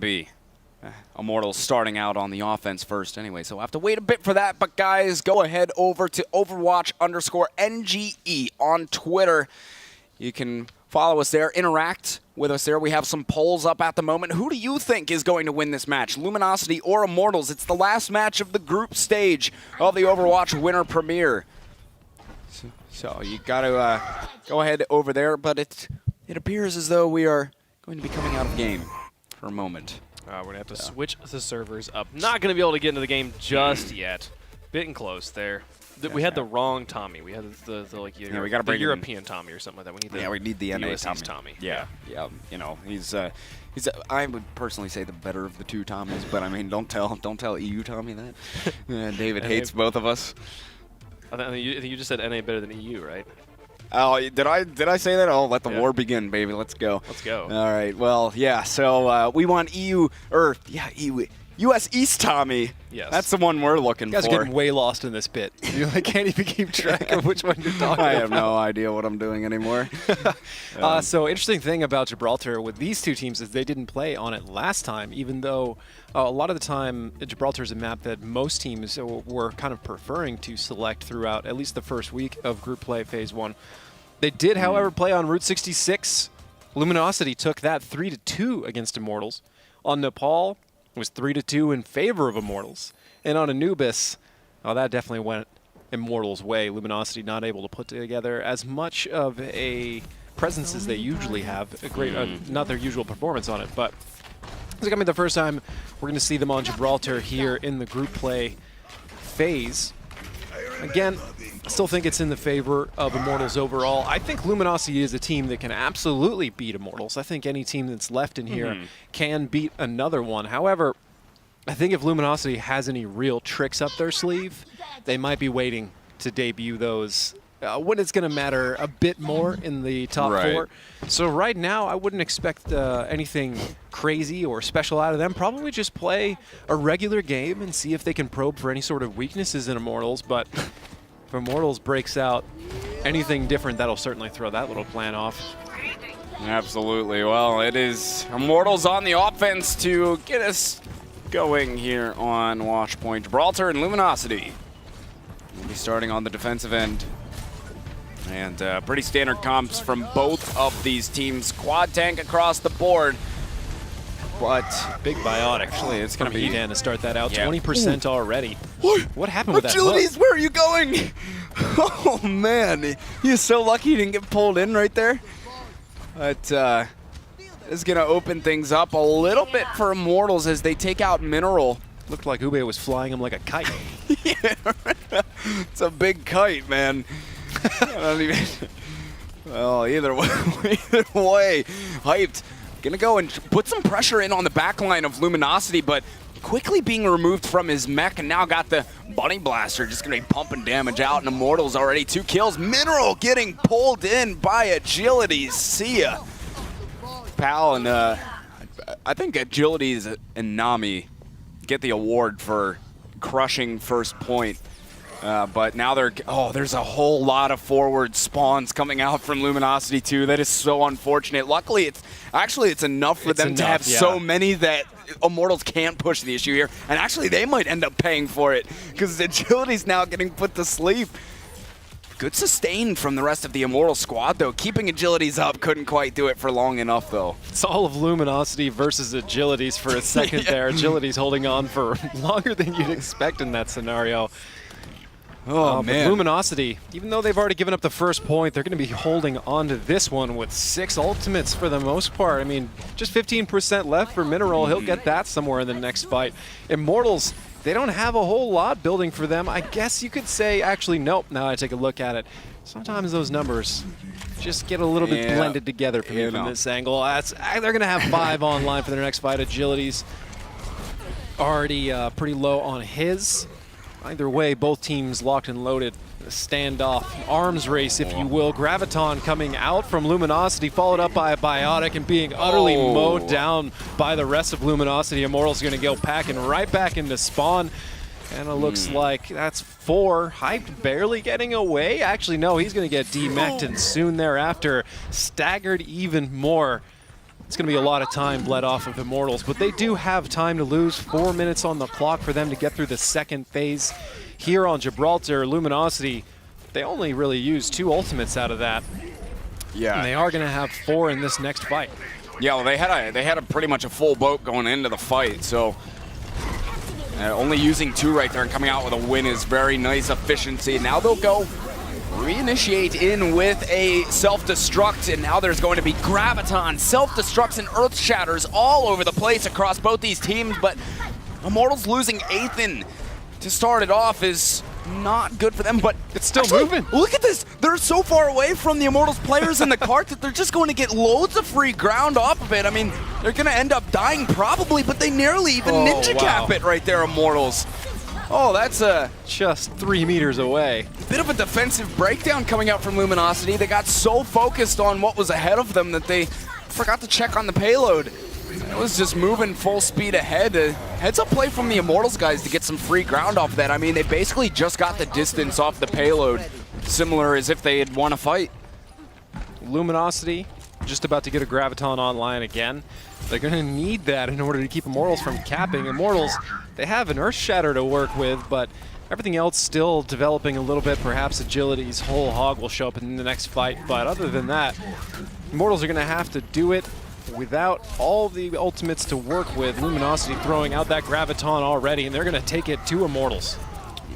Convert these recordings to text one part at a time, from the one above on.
be. Immortals starting out on the offense first anyway, so we'll have to wait a bit for that. But guys, go ahead over to Overwatch_NGE on Twitter. You can follow us there, interact with us there. We have some polls up at the moment. Who do you think is going to win this match, Luminosity or Immortals? It's the last match of the group stage of the Overwatch Winter Premiere. So you got to go ahead over there, but it appears as though we are going to be coming out of game for a moment. We're going to have to switch the servers up. Not going to be able to get into the game just yet. Bitten close there. We had the wrong Tommy. We had the like we got the European Tommy or something like that. We need the NA Tommy. Yeah. You know, he's I would personally say the better of the two Tommies, but I mean, don't tell EU Tommy that. David hates both of us. I think you just said NA better than EU, right? Oh, did I say that? Oh, let the war begin, baby. Let's go. Let's go. All right. Well, yeah. So we want EU. US East Tommy. Yes. That's the one we're looking for. You guys are getting way lost in this bit. You can't even keep track of which one you're talking about. I have no idea what I'm doing anymore. So interesting thing about Gibraltar with these two teams is they didn't play on it last time, even though a lot of the time Gibraltar is a map that most teams were kind of preferring to select throughout at least the first week of group play phase 1. They did, however, play on Route 66. Luminosity took that 3-2 against Immortals. On Nepal, it was 3-2 in favor of Immortals. And on Anubis, that definitely went Immortals' way. Luminosity not able to put together as much of a presence as they usually have. A great, not their usual performance on it, but it's going to be the first time we're going to see them on Gibraltar here in the group play phase. Again, I still think it's in the favor of Immortals overall. I think Luminosity is a team that can absolutely beat Immortals. I think any team that's left in here can beat another one. However, I think if Luminosity has any real tricks up their sleeve, they might be waiting to debut those when it's going to matter a bit more in the top 4. So right now, I wouldn't expect anything crazy or special out of them. Probably just play a regular game and see if they can probe for any sort of weaknesses in Immortals. But if Immortals breaks out anything different, that'll certainly throw that little plan off. Absolutely. Well, it is Immortals on the offense to get us going here on Watchpoint. Gibraltar and Luminosity will be starting on the defensive end. And pretty standard comps from both of these teams. Quad tank across the board. But big biotic. Actually, it's going to be to start that out. 20% already. What happened with that Agilities, hook? where are you going? Oh, man. He is so lucky he didn't get pulled in right there. But is going to open things up a little bit for Immortals as they take out Mineral. Looked like Ube was flying him like a kite. Yeah, it's a big kite, man. I don't even. Well, either way, hyped. Gonna go and put some pressure in on the back line of Luminosity, but quickly being removed from his mech, and now got the Bunny Blaster just gonna be pumping damage out, and Immortals already 2 kills. Mineral getting pulled in by Agility. See ya, pal, and I think Agilities and Nami get the award for crushing first point. But now there's a whole lot of forward spawns coming out from Luminosity too. That is so unfortunate. Luckily, it's enough for them to have so many that Immortals can't push the issue here. And actually, they might end up paying for it because Agility's now getting put to sleep. Good sustain from the rest of the Immortal squad, though. Keeping Agilities up couldn't quite do it for long enough, though. It's all of Luminosity versus Agilities for a second there. Agilities holding on for longer than you'd expect in that scenario. Oh, man. But Luminosity, even though they've already given up the first point, they're going to be holding on to this one with 6 ultimates for the most part. I mean, just 15% left for Mineral. He'll get that somewhere in the next fight. Immortals, they don't have a whole lot building for them. I guess you could say, actually, nope, now I take a look at it. Sometimes those numbers just get a little bit blended together for me from this angle. They're going to have 5 online for their next fight. Agility's already pretty low on his. Either way, both teams locked and loaded. A standoff, arms race, if you will. Graviton coming out from Luminosity, followed up by a Biotic and being utterly mowed down by the rest of Luminosity. Immortal's going to go packing right back into spawn. And it looks like that's 4. Hyped barely getting away. Actually, no, he's going to get demeched and soon thereafter staggered even more. it's going to be a lot of time bled off of Immortals, but they do have time to lose. 4 minutes on the clock for them to get through the second phase here on Gibraltar. Luminosity, they only really used 2 ultimates out of that. Yeah. And they are going to have 4 in this next fight. Yeah, well, they had a pretty much a full boat going into the fight, so only using 2 right there and coming out with a win is very nice efficiency. Now they'll go reinitiate in with a self-destruct, and now there's going to be Graviton, self-destructs and Earth Shatters all over the place across both these teams, but Immortals losing Aethan to start it off is not good for them, but it's still moving. Look at this. They're so far away from the Immortals players in the cart that they're just going to get loads of free ground off of it. I mean, they're going to end up dying probably, but they nearly even ninja cap it right there, Immortals. Oh, that's just 3 meters away. Bit of a defensive breakdown coming out from Luminosity. They got so focused on what was ahead of them that they forgot to check on the payload. It was just moving full speed ahead. Heads up play from the Immortals guys to get some free ground off that. I mean, they basically just got the distance off the payload, similar as if they had won a fight. Luminosity just about to get a Graviton online again. They're going to need that in order to keep Immortals from capping. Immortals, they have an Earth Shatter to work with, but everything else still developing a little bit. Perhaps Agility's whole hog will show up in the next fight, but other than that, Immortals are going to have to do it without all the ultimates to work with. Luminosity throwing out that Graviton already, and they're going to take it to Immortals.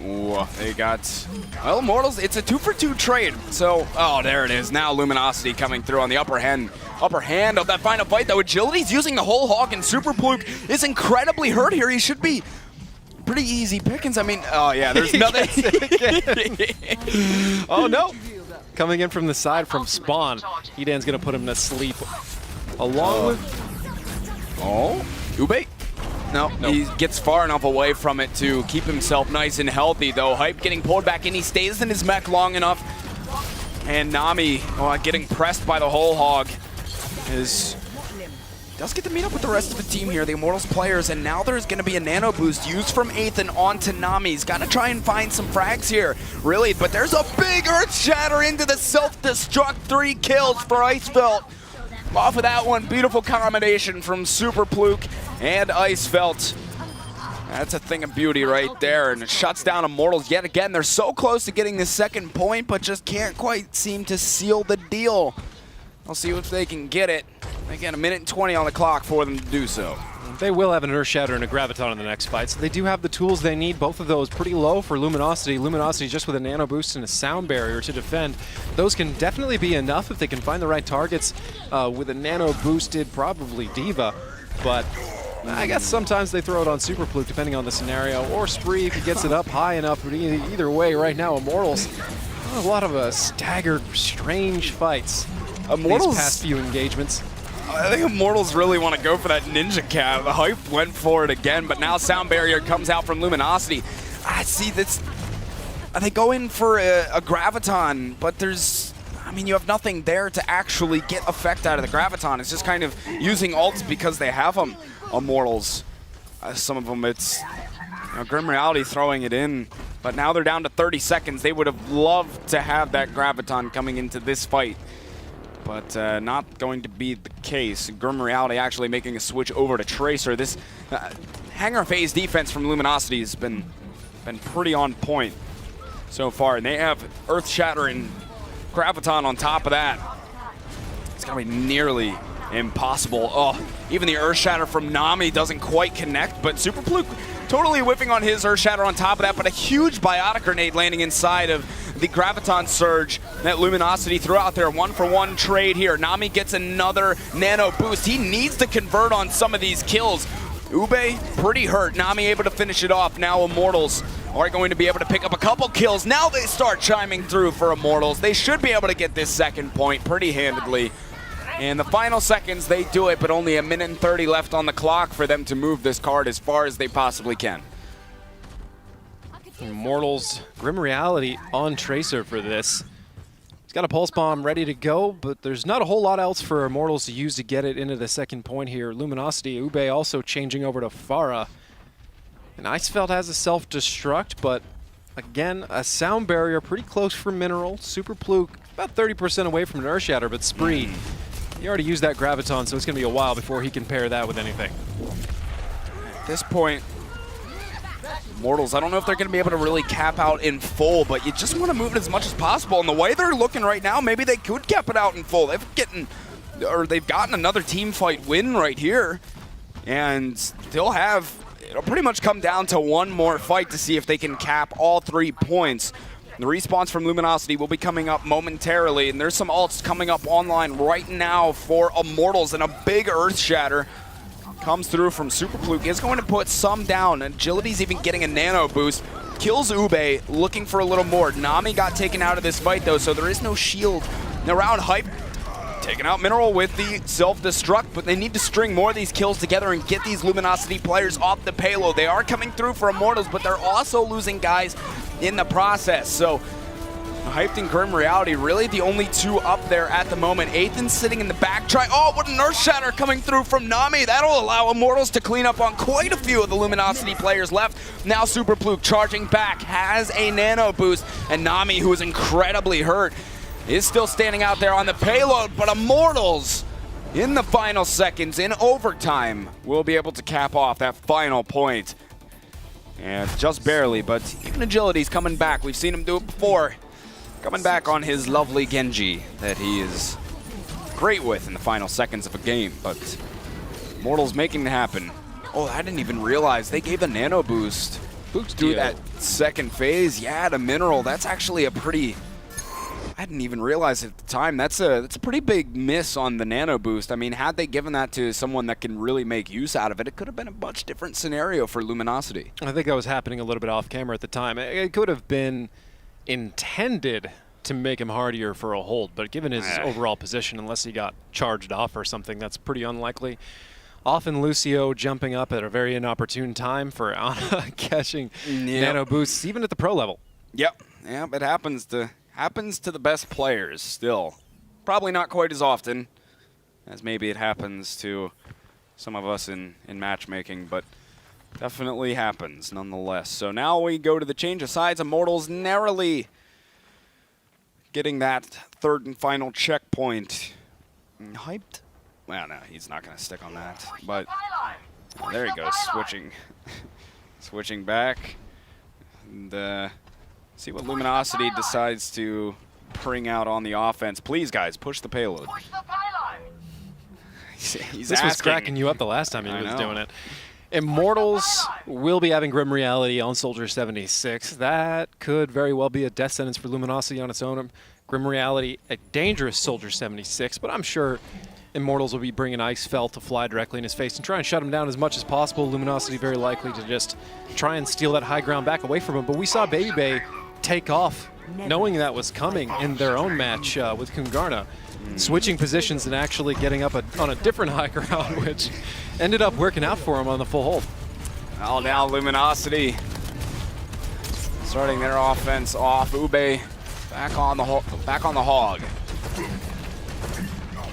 Ooh, they got, well, Immortals, it's a 2-for-2 trade. So, oh, there it is. Now Luminosity coming through on the upper hand of that final fight, though. Agility's using the whole hog, and Super Pluke is incredibly hurt here. He should be pretty easy pickings. I mean, oh, yeah, there's nothing. Oh, no. Coming in from the side from Spawn. Edan's going to put him to sleep. Along with... Oh, Ube? No, he gets far enough away from it to keep himself nice and healthy, though. Hype getting pulled back in. He stays in his mech long enough. And Nami getting pressed by the whole hog does get to meet up with the rest of the team here, the Immortals players, and now there's going to be a nano boost used from Aethan onto Nami. He's got to try and find some frags here, really, but there's a big Earth Shatter into the self-destruct. 3 kills for Icefelt. Off of that one, beautiful combination from Super Pluke and Icefelt. That's a thing of beauty right there, and it shuts down Immortals yet again. They're so close to getting the second point, but just can't quite seem to seal the deal. I'll see if they can get it. Again, 1:20 on the clock for them to do so. They will have an Earth Shatter and a Graviton in the next fight, so they do have the tools they need. Both of those pretty low for Luminosity. Luminosity just with a nano boost and a sound barrier to defend. Those can definitely be enough if they can find the right targets with a nano boosted, probably D.Va. But I guess sometimes they throw it on Super Pluke depending on the scenario, or Spree if he gets it up high enough. But either way, right now, Immortals, a lot of staggered, strange fights. Immortals, these past few engagements. I think Immortals really want to go for that ninja cap. The Hype went for it again, but now sound barrier comes out from Luminosity. I see this. They go in for a Graviton, but you have nothing there to actually get effect out of the Graviton. It's just kind of using ults because they have them. Immortals, some of them, it's Grim Reality throwing it in, but now they're down to 30 seconds. They would have loved to have that Graviton coming into this fight, but not going to be the case. Grim Reality actually making a switch over to Tracer. This hangar phase defense from Luminosity has been pretty on point so far, and they have Earth Shatter and Graviton on top of that. It's gonna be nearly impossible. Oh, even the Earth Shatter from Nami doesn't quite connect, but Super Pluke totally whiffing on his Earth Shatter on top of that, but a huge biotic grenade landing inside of the Graviton Surge that Luminosity threw out there. 1-for-1 trade here. Nami gets another nano boost. He needs to convert on some of these kills. Ube, pretty hurt. Nami able to finish it off. Now Immortals are going to be able to pick up a couple kills. Now they start chiming through for Immortals. They should be able to get this second point pretty handedly. In the final seconds, they do it, but only 1:30 left on the clock for them to move this card as far as they possibly can. Immortals, Grim Reality on Tracer for this. He's got a Pulse Bomb ready to go, but there's not a whole lot else for Immortals to use to get it into the second point here. Luminosity, Ube also changing over to Pharah. And Icefelt has a self-destruct, but again, a sound barrier pretty close for Mineral. Super Pluke about 30% away from an Earth Shatter, but Spree He already used that Graviton, so it's going to be a while before he can pair that with anything. At this point, Immortals, I don't know if they're going to be able to really cap out in full, but you just want to move it as much as possible. And the way they're looking right now, maybe they could cap it out in full. They've gotten another team fight win right here, and they'll have, it'll pretty much come down to one more fight to see if they can cap all 3 points. The response from Luminosity will be coming up momentarily, and there's some ults coming up online right now for Immortals, and a big Earth Shatter comes through from Super Fluke. Is going to put some down. Agility's even getting a nano boost. Kills Ube, looking for a little more. Nami got taken out of this fight though, so there is no shield around. Hype taking out Mineral with the self-destruct, but they need to string more of these kills together and get these Luminosity players off the payload. They are coming through for Immortals, but they're also losing guys in the process. So Hyped and Grim Reality, really the only 2 up there at the moment. Ethan sitting in the back. Oh, what an Earth Shatter coming through from Nami. That'll allow Immortals to clean up on quite a few of the Luminosity players left. Now Super Fluke charging back, has a nano boost, and Nami, who is incredibly hurt, is still standing out there on the payload, but Immortals in the final seconds, in overtime, will be able to cap off that final point. And just barely, but even Agility's coming back. We've seen him do it before. Coming back on his lovely Genji that he is great with in the final seconds of a game, but Immortals making it happen. Oh, I didn't even realize they gave a nano boost through that second phase. Yeah, to Mineral. That's actually a pretty... I didn't even realize at the time. That's a pretty big miss on the nano boost. I mean, had they given that to someone that can really make use out of it, it could have been a much different scenario for Luminosity. I think that was happening a little bit off camera at the time. It could have been intended to make him hardier for a hold, but given his overall position, unless he got charged off or something, that's pretty unlikely. Often Lucio jumping up at a very inopportune time for catching nano boosts, even at the pro level. Yep, it happens to the best players still. Probably not quite as often as maybe it happens to some of us in matchmaking, but definitely happens nonetheless. So now we go to the change of sides. Immortals narrowly getting that 3rd and final checkpoint. Hyped? Well, no, he's not going to stick on that. But there he goes, switching back. And see what Luminosity decides to bring out on the offense. Please, guys, push the payload. He's this was cracking you up the last time he was doing it. Immortals will be having Grim Reality on Soldier 76. That could very well be a death sentence for Luminosity on its own. Grim Reality, a dangerous Soldier 76, but I'm sure Immortals will be bringing Ice Fell to fly directly in his face and try and shut him down as much as possible. Luminosity very likely to just try and steal that high ground back away from him. But we saw Baby Bay take off knowing that was coming in their own match with Kungarna, switching positions and actually getting up on a different high ground, which ended up working out for him on the full hold. Well, now Luminosity starting their offense off. Ube back on the hog.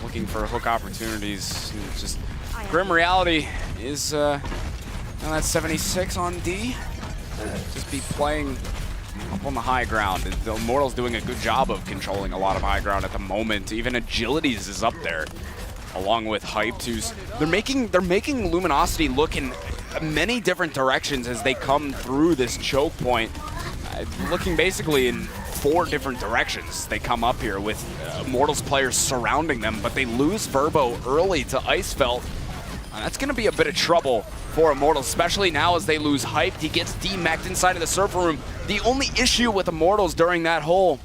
Looking for hook opportunities. Just Grim Reality is that's 76 on D. Just be playing up on the high ground. The Immortals doing a good job of controlling a lot of high ground at the moment. Even Agilities is up there, along with Hyped, who's they're making Luminosity look in many different directions as they come through this choke point, looking basically in 4 different directions. They come up here with Immortals players surrounding them, but they lose Verbo early to Icefelt. That's going to be a bit of trouble for Immortals, especially now as they lose Hyped. He gets demeched inside of the server room. The only issue with Immortals during that hold,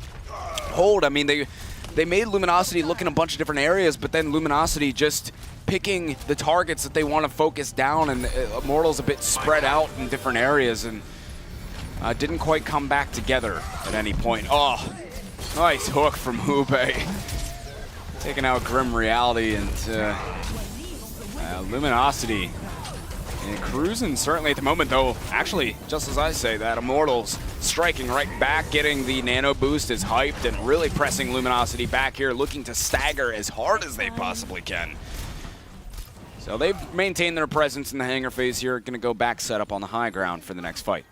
I mean, they made Luminosity look in a bunch of different areas, but then Luminosity just picking the targets that they want to focus down, and Immortals a bit spread out in different areas, and didn't quite come back together at any point. Oh, nice hook from Ube. Taking out Grim Reality, and Luminosity cruising certainly at the moment, though. Actually, just as I say that, Immortals striking right back, getting the nano boost is Hyped, and really pressing Luminosity back here, looking to stagger as hard as they possibly can. So they've maintained their presence in the hangar phase here. Going to go back set up on the high ground for the next fight.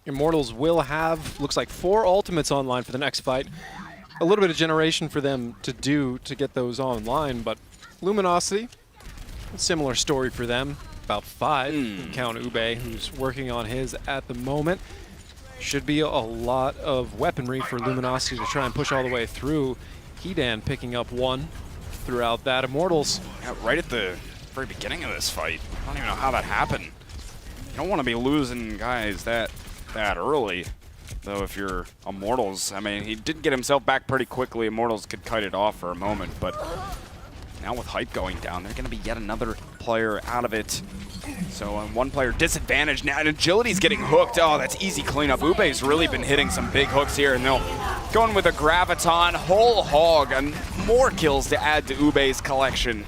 Immortals will have, looks like, 4 ultimates online for the next fight. a little bit of generation for them to do to get those online, but Luminosity, a similar story for them. About 5, count Ube, who's working on his at the moment. Should be a lot of weaponry for Luminosity to try and push all the way through. Hedan picking up 1 throughout that. Immortals. Yeah, right at the very beginning of this fight. I don't even know how that happened. You don't want to be losing guys that early, though. If you're Immortals, I mean, he did get himself back pretty quickly. Immortals could cut it off for a moment, but now with Hype going down, they're going to be yet another player out of it. So one player disadvantaged now, and Agility's getting hooked. Oh, that's easy cleanup. Ube's really been hitting some big hooks here, and they'll going with a Graviton, whole hog, and more kills to add to Ube's collection.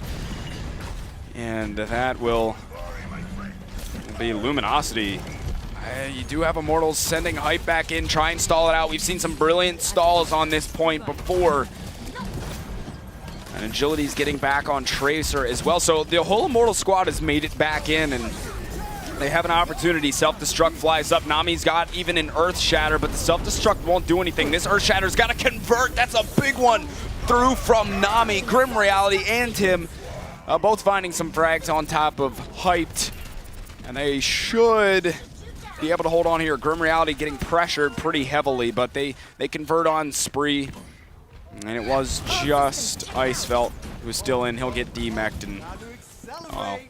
And that will be Luminosity. You do have Immortals sending Hype back in, try and stall it out. We've seen some brilliant stalls on this point before. And Agility's getting back on Tracer as well. So the whole Immortal squad has made it back in, and they have an opportunity. Self-destruct flies up. Nami's got even an Earth Shatter, but the self-destruct won't do anything. This Earth Shatter's got to convert. That's a big one through from Nami. Grim Reality and Tim both finding some frags on top of Hyped. And they should be able to hold on here. Grim Reality getting pressured pretty heavily, but they convert on Spree. And it was just Icefelt who's still in. He'll get demeched and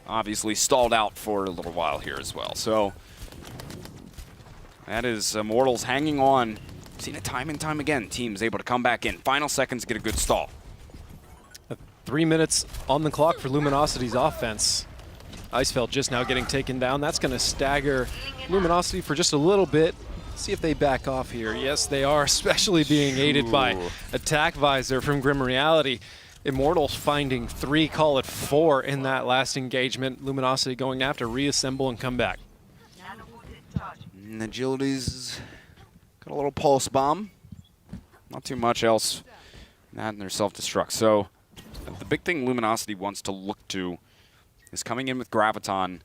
obviously stalled out for a little while here as well. So that is Immortals hanging on. Seen it time and time again. Teams able to come back in. Final seconds, get a good stall. 3 minutes on the clock for Luminosity's offense. Icefelt just now getting taken down. That's going to stagger Luminosity for just a little bit. See if they back off here. Yes, they are, especially being aided by Attack Visor from Grim Reality. Immortals finding 3, call it 4 in that last engagement. Luminosity going after, reassemble, and come back. And Agility's got a little pulse bomb. Not too much else. That and their self-destruct. So the big thing Luminosity wants to look to is coming in with Graviton,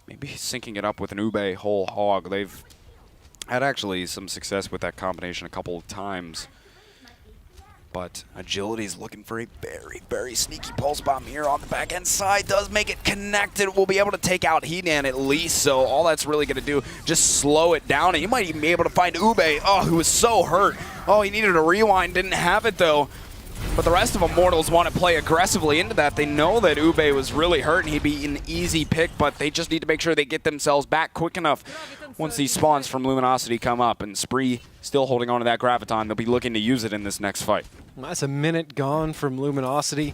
maybe syncing it up with an Ube whole hog. They've had actually some success with that combination a couple of times. But Agility's looking for a very, very sneaky pulse bomb here on the back end side. Does make it connected. We'll be able to take out Hedan at least. So all that's really going to do, just slow it down. And you might even be able to find Ube, who was so hurt. Oh, he needed a rewind. Didn't have it, though. But the rest of Immortals want to play aggressively into that. They know that Ube was really hurt and he'd be an easy pick, but they just need to make sure they get themselves back quick enough once these spawns from Luminosity come up. And Spree still holding on to that Graviton. They'll be looking to use it in this next fight. That's a minute gone from Luminosity.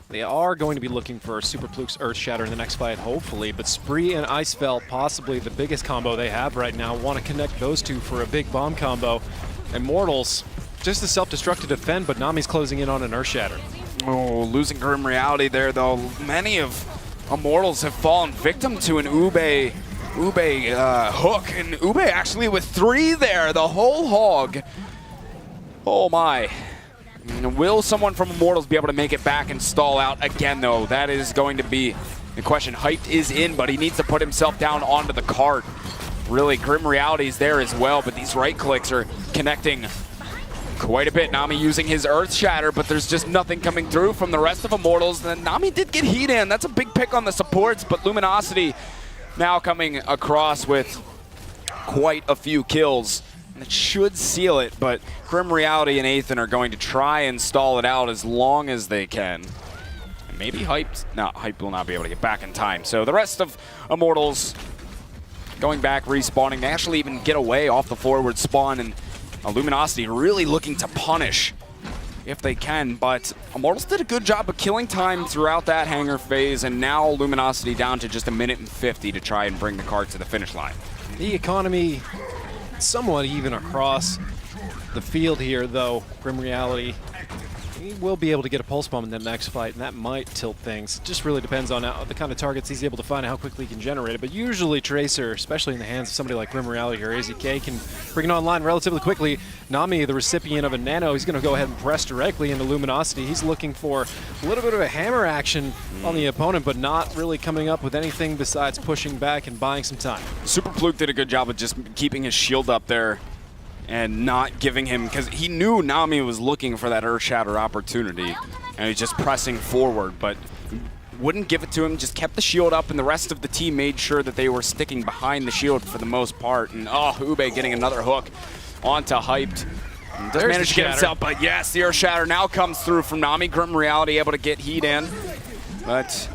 They are going to be looking for Super Pluke's Earth Shatter in the next fight, hopefully. But Spree and Icefelt, possibly the biggest combo they have right now, want to connect those two for a big bomb combo. Immortals, just the self-destruct to defend, but Nami's closing in on an Earth Shatter. Oh, losing Grim Reality there, though. Many of Immortals have fallen victim to an Ube hook. And Ube actually with 3 there, the whole hog. Oh, my. Will someone from Immortals be able to make it back and stall out again, though? That is going to be the question. Hyped is in, but he needs to put himself down onto the cart. Really, Grim Reality is there as well, but these right clicks are connecting quite a bit. Nami using his Earth Shatter, but there's just nothing coming through from the rest of Immortals. And Nami did get Hedan. That's a big pick on the supports, but Luminosity now coming across with quite a few kills. And it should seal it, but Grim Reality and Athan are going to try and stall it out as long as they can. And maybe Hyped will not be able to get back in time. So the rest of Immortals going back, respawning. They actually even get away off the forward spawn, and Luminosity really looking to punish if they can, but Immortals did a good job of killing time throughout that hangar phase, and now Luminosity down to just 1:50 to try and bring the cart to the finish line. The economy somewhat even across the field here, though. Grim Reality, he will be able to get a pulse bomb in the next fight, and that might tilt things. It just really depends on the kind of targets he's able to find and how quickly he can generate it. But usually Tracer, especially in the hands of somebody like Grim Reality or AZK, can bring it online relatively quickly. Nami, the recipient of a nano, he's going to go ahead and press directly into Luminosity. He's looking for a little bit of a hammer action on the opponent, but not really coming up with anything besides pushing back and buying some time. Super Pluke did a good job of just keeping his shield up there. and not giving him, because he knew Nami was looking for that Earth Shatter opportunity, and he's just pressing forward, but wouldn't give it to him, just kept the shield up, and the rest of the team made sure that they were sticking behind the shield for the most part. And Ube getting another hook onto Hyped. Doesn't manage to get himself, but yes, the Earth Shatter now comes through from Nami. Grim Reality able to get heat in, but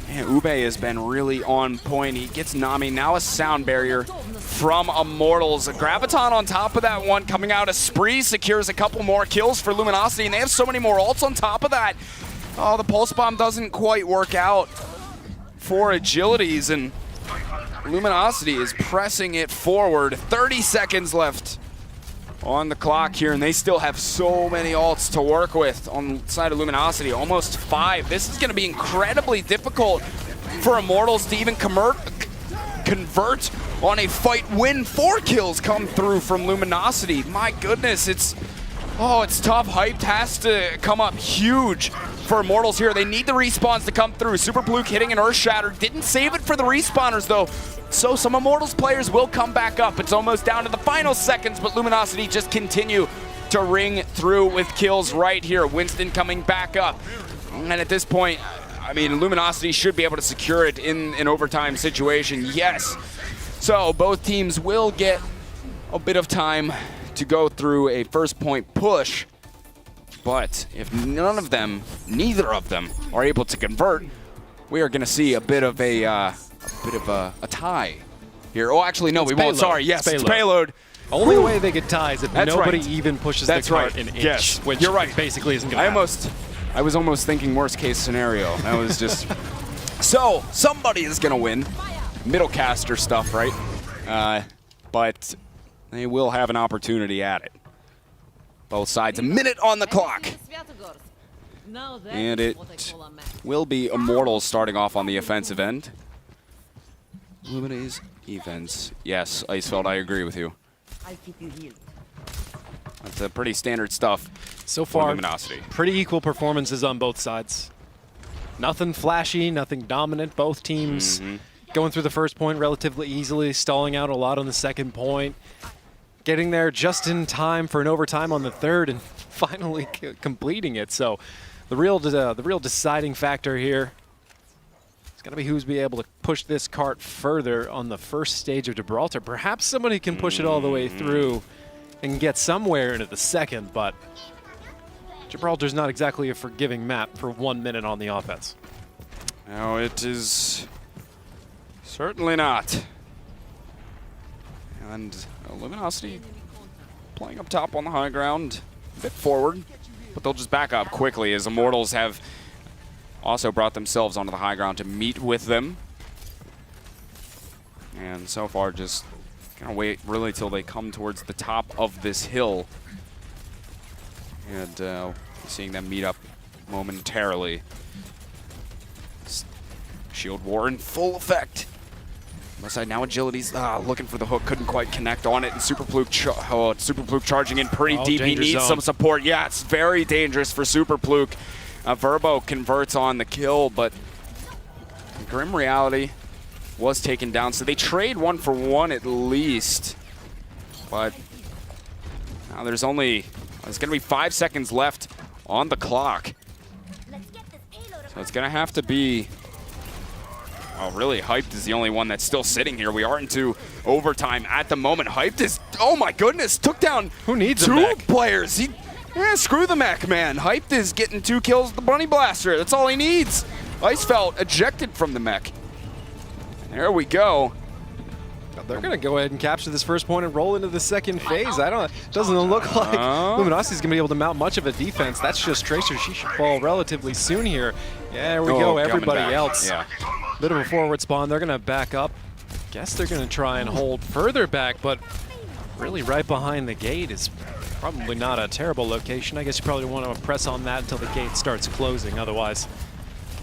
man, Ube has been really on point. He gets Nami, now a sound barrier from Immortals. Graviton on top of that one, coming out. A Spree secures a couple more kills for Luminosity, and they have so many more ults on top of that. Oh, the Pulse Bomb doesn't quite work out for Agilities, and Luminosity is pressing it forward. 30 seconds left on the clock here, and they still have so many ults to work with on the side of Luminosity. Almost 5. This is going to be incredibly difficult for Immortals to even convert on a fight win. 4 kills come through from Luminosity. My goodness, it's tough. Hyped has to come up huge for Immortals here. They need the respawns to come through. Super Pluke hitting an Earth Shatter. Didn't save it for the respawners though. So some Immortals players will come back up. It's almost down to the final seconds, but Luminosity just continue to ring through with kills right here. Winston coming back up. And at this point, I mean, Luminosity should be able to secure it in an overtime situation. Yes. So both teams will get a bit of time to go through a first point push. But if neither of them are able to convert, we are going to see a bit of a tie here. Oh, actually, no, we won't. Sorry, yes, it's payload. Only way they get ties if nobody even pushes the cart an inch. Yes, which you're right. Basically isn't going to happen. I was almost thinking worst case scenario. That was just so somebody is going to win. Middle caster stuff, right? But they will have an opportunity at it. Both sides, a minute on the clock. And it will be Immortals starting off on the offensive end. Lumina's events. Yes, Icefeld, I agree with you. That's pretty standard stuff. So far, Luminosity. Pretty equal performances on both sides. Nothing flashy, nothing dominant. Both teams going through the first point relatively easily, stalling out a lot on the second point. Getting there just in time for an overtime on the third and finally completing it. So the real deciding factor here is going to be who's be able to push this cart further on the first stage of Gibraltar. Perhaps somebody can push it all the way through and get somewhere into the second, but Gibraltar's not exactly a forgiving map for 1 minute on the offense. No, it is certainly not. And Luminosity playing up top on the high ground, a bit forward, but they'll just back up quickly as Immortals have also brought themselves onto the high ground to meet with them. And so far just gonna wait really till they come towards the top of this hill. And seeing them meet up momentarily. Shield War in full effect. Side now, Agility's looking for the hook, couldn't quite connect on it, and Super Pluke charging in pretty deep. He needs some support. Yeah, it's very dangerous for Super Pluke. Verbo converts on the kill, but Grim Reality was taken down, so they trade 1 for 1 at least. But now there's going to be 5 seconds left on the clock. So it's going to have to be. Oh, really, Hyped is the only one that's still sitting here. We are into overtime at the moment. Hyped is, oh my goodness, took down Who needs 2 players. Screw the mech, man. Hyped is getting 2 kills with the Bunny Blaster. That's all he needs. Icefeld ejected from the mech. There we go. They're going to go ahead and capture this first point and roll into the second phase. Doesn't look like Luminosity's going to be able to mount much of a defense. That's just Tracer. She should fall relatively soon here. Yeah, there we go. Everybody else. Yeah. Bit of a forward spawn. They're going to back up. Guess they're going to try and hold further back, but really right behind the gate is probably not a terrible location. I guess you probably want to press on that until the gate starts closing. Otherwise,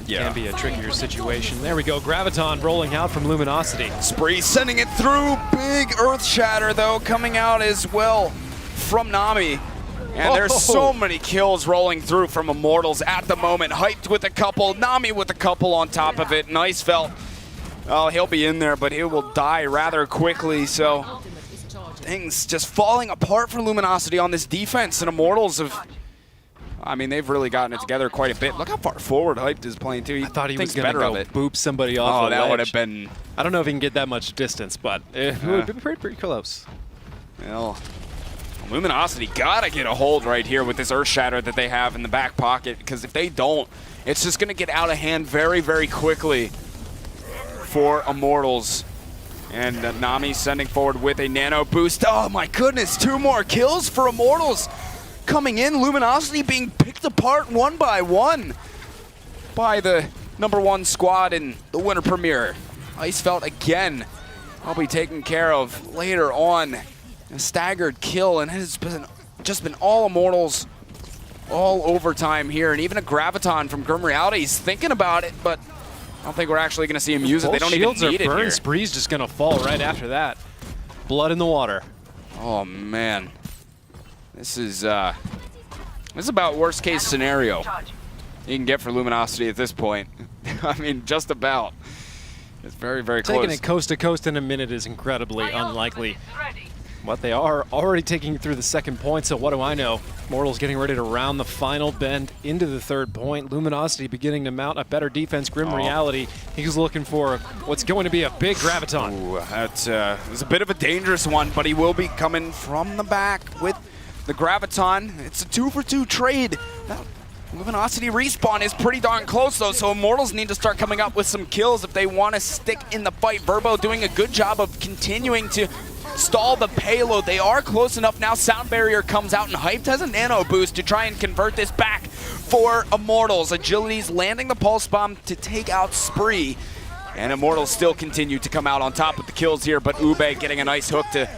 it can be a trickier situation. There we go. Graviton rolling out from Luminosity. Spree sending it through. Big Earth Shatter, though, coming out as well from Nami. And there's so many kills rolling through from Immortals at the moment. Hyped with a couple, Nami with a couple on top of it. Icefeld, oh, he'll be in there, but he will die rather quickly. So things just falling apart for Luminosity on this defense, and Immortals have, I mean, they've really gotten it together quite a bit. Look how far forward Hyped is playing, too. I thought he was going to go boop somebody off. Oh, that would have been... I don't know if he can get that much distance, but it would be pretty close. Well, Luminosity got to get a hold right here with this Earth Shatter that they have in the back pocket, because if they don't, it's just going to get out of hand very, very quickly for Immortals. And Nami sending forward with a nano boost. Oh my goodness, 2 more kills for Immortals coming in. Luminosity being picked apart one by one by the #1 squad in the Winter Premiere. Icefelt again, I'll be taken care of later on. A staggered kill, and it has just been all Immortals all overtime here, and even a Graviton from Grim Reality's thinking about it, but I don't think we're actually going to see him use it. They don't even need it here. Burn Spree's just going to fall right after that. Blood in the water. Oh, man. This is about worst case scenario you can get for Luminosity at this point. I mean, just about. It's very, very close. Taking it coast to coast in a minute is incredibly unlikely. But they are already taking it through the 2nd point, so what do I know? Immortals getting ready to round the final bend into the 3rd point. Luminosity beginning to mount a better defense. Grim Reality, he's looking for what's going to be a big Graviton. Ooh, that was a bit of a dangerous one, but he will be coming from the back with the Graviton. It's a 2-for-2 trade. That Luminosity respawn is pretty darn close, though, so Immortals need to start coming up with some kills if they want to stick in the fight. Verbo doing a good job of continuing to stall the payload. They are close enough now. Sound Barrier comes out, and Hyped has a nano boost to try and convert this back for Immortals. Agility's landing the pulse bomb to take out Spree, and Immortals still continue to come out on top with the kills here, but Ube getting a nice hook to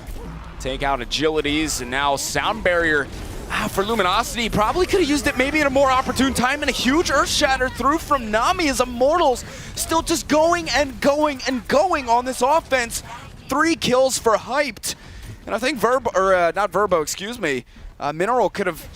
take out Agilities, and now Sound Barrier for Luminosity. Probably could have used it maybe at a more opportune time, and a huge Earth Shatter through from Nami as Immortals still just going and going and going on this offense. 3 kills for Hyped. And I think Mineral could have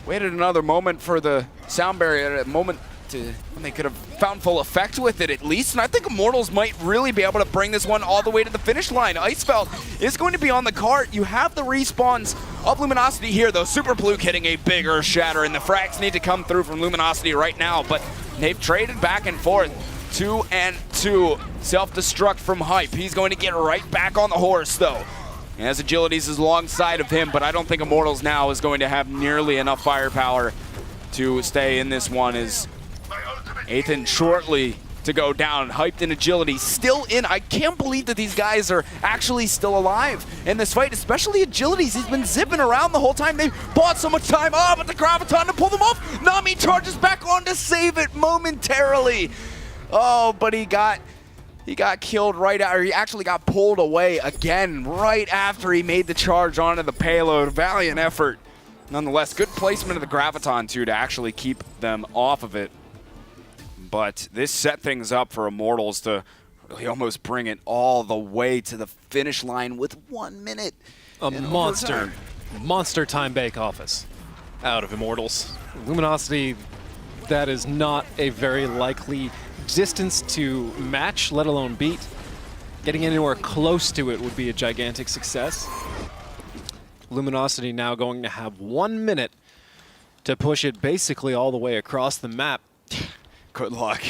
waited another moment for the Sound Barrier, a moment when they could have found full effect with it at least. And I think Immortals might really be able to bring this one all the way to the finish line. Icefelt is going to be on the cart. You have the respawns of Luminosity here, though. Super Pluke hitting a big Earth Shatter, and the frags need to come through from Luminosity right now, but they've traded back and forth. 2 and 2. Self-destruct from Hype. He's going to get right back on the horse, though. As Agilities is alongside of him, but I don't think Immortals now is going to have nearly enough firepower to stay in this one, as Ethan shortly to go down. Hyped and Agility still in. I can't believe that these guys are actually still alive in this fight, especially Agilities. He's been zipping around the whole time. They've bought so much time. Oh, but the Graviton to pull them off. Nami charges back on to save it momentarily. Oh, but he got killed right after. He actually got pulled away again right after he made the charge onto the payload. Valiant effort. Nonetheless, good placement of the Graviton, too, to actually keep them off of it. But this set things up for Immortals to really almost bring it all the way to the finish line with 1 minute. A monster time bake office out of Immortals. Luminosity, that is not a very likely distance to match, let alone beat. Getting anywhere close to it would be a gigantic success. Luminosity now going to have 1 minute to push it basically all the way across the map. Good luck.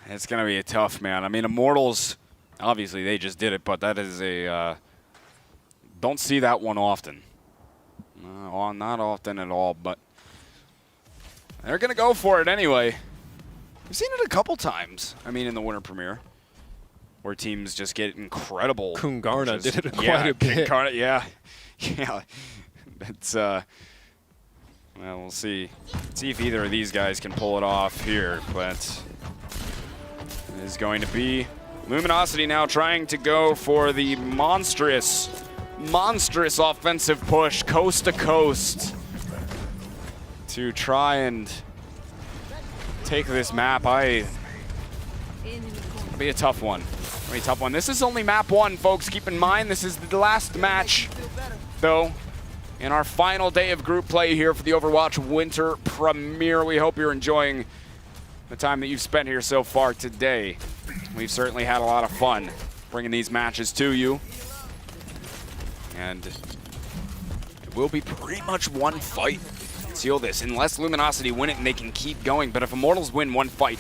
It's going to be a tough, man. I mean, Immortals, obviously they just did it, but that is a... don't see that one often. Not often at all, but they're going to go for it anyway. We've seen it a couple times, I mean, in the Winter Premiere, where teams just get incredible... Kungarna did it quite a bit. Kungarna, yeah. Yeah. It's, well, we'll see. See if either of these guys can pull it off here, but it is going to be Luminosity now trying to go for the monstrous offensive push, coast to coast, to try and take this map. It'll be a tough one. It'll be a tough one. This is only map 1, folks. Keep in mind, this is the last match, though, in our final day of group play here for the Overwatch Winter Premiere. We hope you're enjoying the time that you've spent here so far today. We've certainly had a lot of fun bringing these matches to you. And it will be pretty much one fight. Seal this, unless Luminosity win it and they can keep going. But if Immortals win one fight,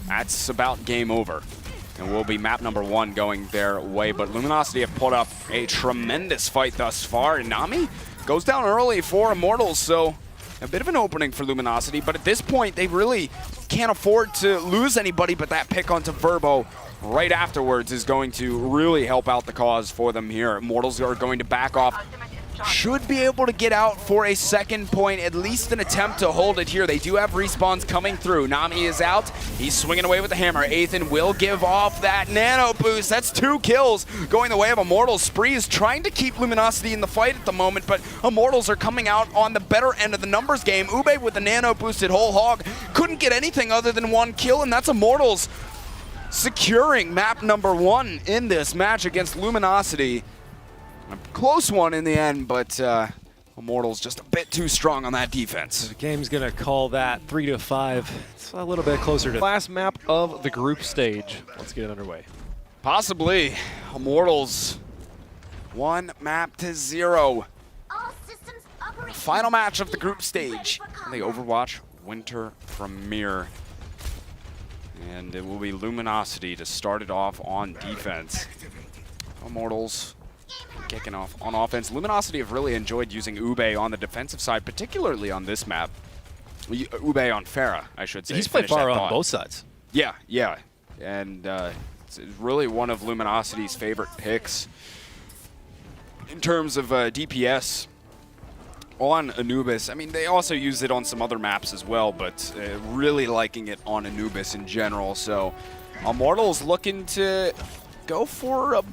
that's about game over. And will be map number 1 going their way. But Luminosity have put up a tremendous fight thus far. And Nami goes down early for Immortals, so a bit of an opening for Luminosity. But at this point, they really can't afford to lose anybody, but that pick onto Verbo right afterwards is going to really help out the cause for them here. Immortals are going to back off. Should be able to get out for a second point, at least an attempt to hold it here. They do have respawns coming through. Nami is out. He's swinging away with the hammer. Ethan will give off that nano boost. That's 2 kills going the way of Immortals. Spree is trying to keep Luminosity in the fight at the moment, but Immortals are coming out on the better end of the numbers game. Ube with the nano boosted whole hog couldn't get anything other than 1 kill, and that's Immortals securing map number 1 in this match against Luminosity. A close one in the end, but Immortals just a bit too strong on that defense. The game's going to call that 3-5. It's a little bit closer to last map of the group stage. Let's get it underway. Possibly. Immortals 1 map to 0. Final match of the group stage in the Overwatch Winter Premiere. And it will be Luminosity to start it off on defense. Immortals kicking off on offense. Luminosity have really enjoyed using Ube on the defensive side, particularly on this map. Ube on Pharah, I should say. He's played far on both sides. Yeah, yeah. And it's really one of Luminosity's favorite picks in terms of DPS on Anubis. I mean, they also use it on some other maps as well, but really liking it on Anubis in general. So Immortals looking to go for a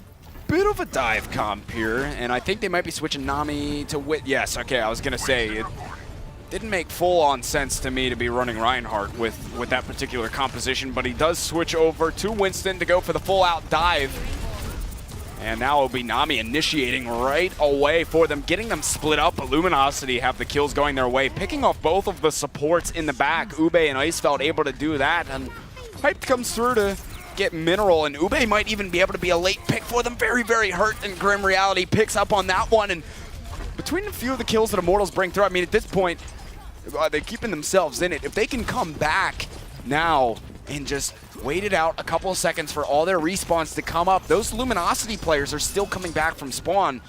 bit of a dive comp here, and I think they might be switching Nami to Wit. Yes, okay, I was going to say, it didn't make full-on sense to me to be running Reinhardt with that particular composition, but he does switch over to Winston to go for the full-out dive. And now it'll be Nami initiating right away for them, getting them split up, but Luminosity have the kills going their way, picking off both of the supports in the back. Ube and Icefeld able to do that, and Hype comes through to get Mineral, and Ube might even be able to be a late pick for them. Very, very hurt, and Grim Reality picks up on that one. And between a few of the kills that Immortals bring through, I mean, at this point, they're keeping themselves in it. If they can come back now and just wait it out a couple of seconds for all their respawns to come up, those Luminosity players are still coming back from spawn,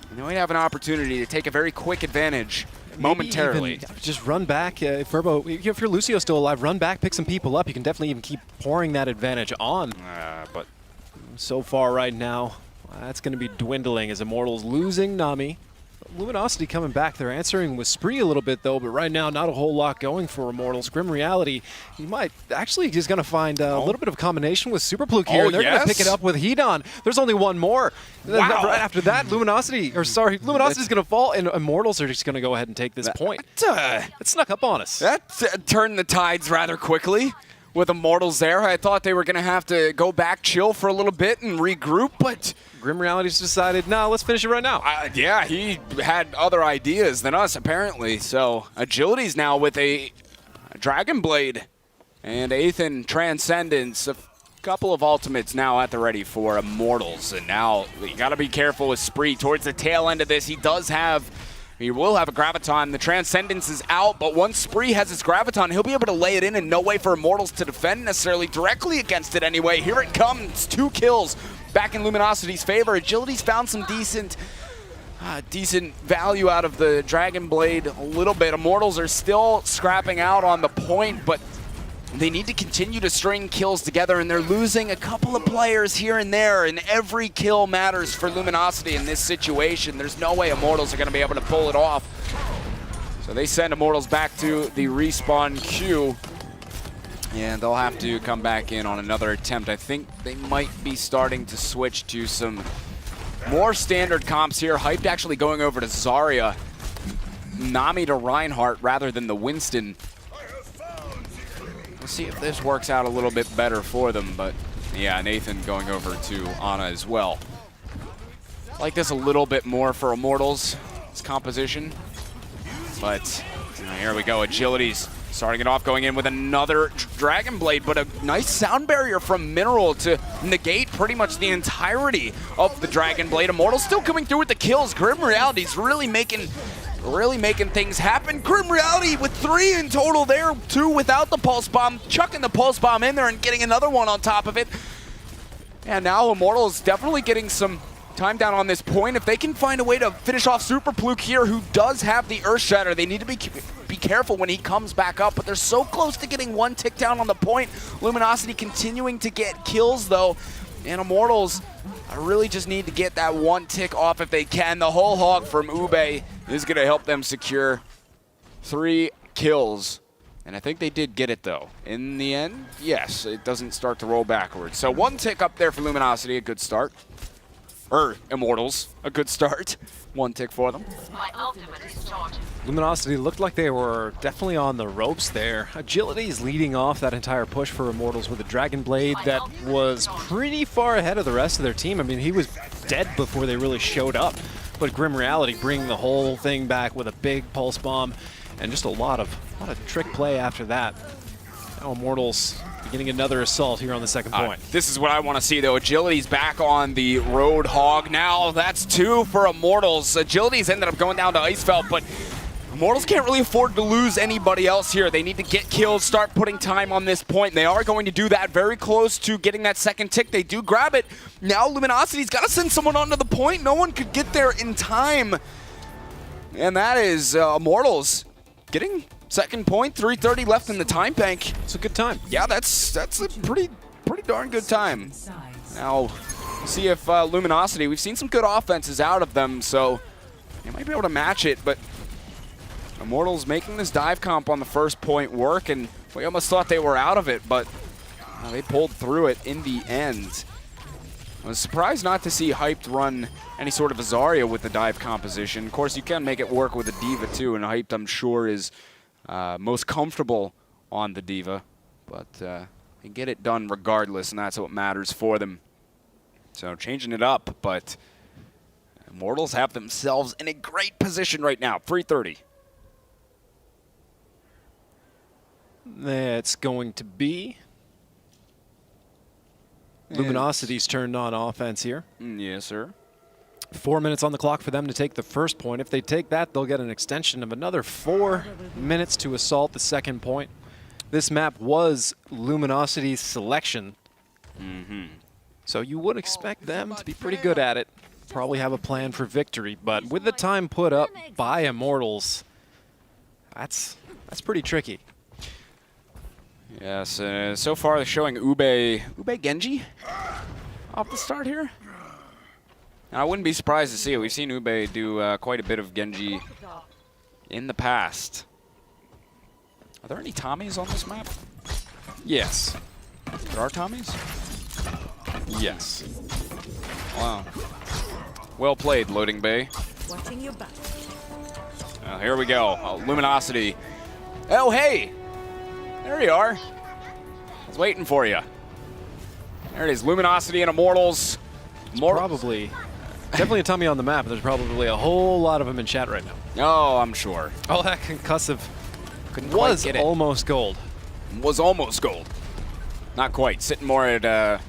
and they might have an opportunity to take a very quick advantage momentarily. Just run back. Verbo, if you're Lucio still alive, run back, pick some people up. You can definitely even keep pouring that advantage on. But so far right now, that's going to be dwindling as Immortals losing Nami. Luminosity coming back. They're answering with Spree a little bit, though, but right now, not a whole lot going for Immortals. Grim Reality, he might actually just going to find a little bit of a combination with Super Pluke here. They're going to pick it up with Hedon. There's only one more. Wow. Right after that, Luminosity's going to fall, and Immortals are just going to go ahead and take this point. It snuck up on us. That turned the tides rather quickly with Immortals there. I thought they were going to have to go back, chill for a little bit, and regroup, but Grim Reality's decided, no, let's finish it right now. Yeah, he had other ideas than us, apparently. So Agility's now with a Dragon Blade and Ethan Transcendence. A couple of ultimates now at the ready for Immortals. And now you got to be careful with Spree towards the tail end of this. He will have a Graviton. The Transcendence is out, but once Spree has his Graviton, he'll be able to lay it in, and no way for Immortals to defend necessarily directly against it anyway. Here it comes, 2 kills back in Luminosity's favor. Agility's found some decent value out of the Dragon Blade a little bit. Immortals are still scrapping out on the point, but they need to continue to string kills together, and they're losing a couple of players here and there, and every kill matters for Luminosity in this situation. There's no way Immortals are going to be able to pull it off. So they send Immortals back to the respawn queue, and they'll have to come back in on another attempt. I think they might be starting to switch to some more standard comps here. Hyped actually going over to Zarya, Nami to Reinhardt rather than the Winston. We'll see if this works out a little bit better for them, but yeah, Nathan going over to Ana as well. Like this a little bit more for Immortals, this composition. But here we go, Agility's Starting it off, going in with another Dragon Blade, but a nice sound barrier from Mineral to negate pretty much the entirety of the Dragon Blade. Immortals still coming through with the kills. Grim Reality's really making things happen. Grim Reality with 3 in total there, 2 without the Pulse Bomb, chucking the Pulse Bomb in there and getting another one on top of it. And now Immortals definitely getting some time down on this point. If they can find a way to finish off Super Pluke here, who does have the Earth Shatter, they need to be careful when he comes back up, but they're so close to getting 1 tick down on the point. Luminosity continuing to get kills though, and Immortals really just need to get that 1 tick off if they can. The whole hog from Ube is going to help them secure 3 kills. And I think they did get it though. In the end, yes, it doesn't start to roll backwards. So 1 tick up there for Luminosity, a good start. Immortals, a good start. 1 tick for them. My ultimate is charging. Luminosity looked like they were definitely on the ropes there. Agility is leading off that entire push for Immortals with a Dragon Blade that was pretty far ahead of the rest of their team. I mean, he was dead before they really showed up. But Grim Reality bringing the whole thing back with a big Pulse Bomb and just a lot of trick play after that. Now Immortals beginning another assault here on the second point. This is what I want to see though. Agility's back on the Road Hog now. That's 2 for Immortals. Agility's ended up going down to Icefeld, but Immortals can't really afford to lose anybody else here. They need to get kills, start putting time on this point. They are going to do that, very close to getting that second tick. They do grab it. Now Luminosity's got to send someone onto the point. No one could get there in time. And that is Immortals getting second point, 3:30 left in the time bank. It's a good time. Yeah, that's a pretty darn good time. Now, see if Luminosity, we've seen some good offenses out of them, so they might be able to match it, but Immortals making this dive comp on the first point work, and we almost thought they were out of it, but they pulled through it in the end. I was surprised not to see Hyped run any sort of Azaria with the dive composition. Of course, you can make it work with a Diva too, and Hyped, I'm sure, is most comfortable on the Diva, but they get it done regardless, and that's what matters for them. So changing it up, but Immortals have themselves in a great position right now. 3:30. It's going to be Luminosity's turned on offense here. Yes, sir. 4 minutes on the clock for them to take the first point. If they take that, they'll get an extension of another 4 minutes to assault the second point. This map was Luminosity's selection. So you would expect them to be pretty good at it. Probably have a plan for victory, but with the time put up by Immortals, that's pretty tricky. Yes, so far they're showing Ube Genji off the start here. And I wouldn't be surprised to see it. We've seen Ube do quite a bit of Genji in the past. Are there any Tommies on this map? Yes. There are Tommies? Yes. Wow. Well played, Loading Bay. Watching your back. Here we go. Luminosity. Oh, hey! There you are. I was waiting for you. There it is. Luminosity and Immortals. Probably. Definitely a Tommy on the map. There's probably a whole lot of them in chat right now. Oh, I'm sure. Oh, that concussive was almost gold. Was almost gold. Not quite. Sitting more at out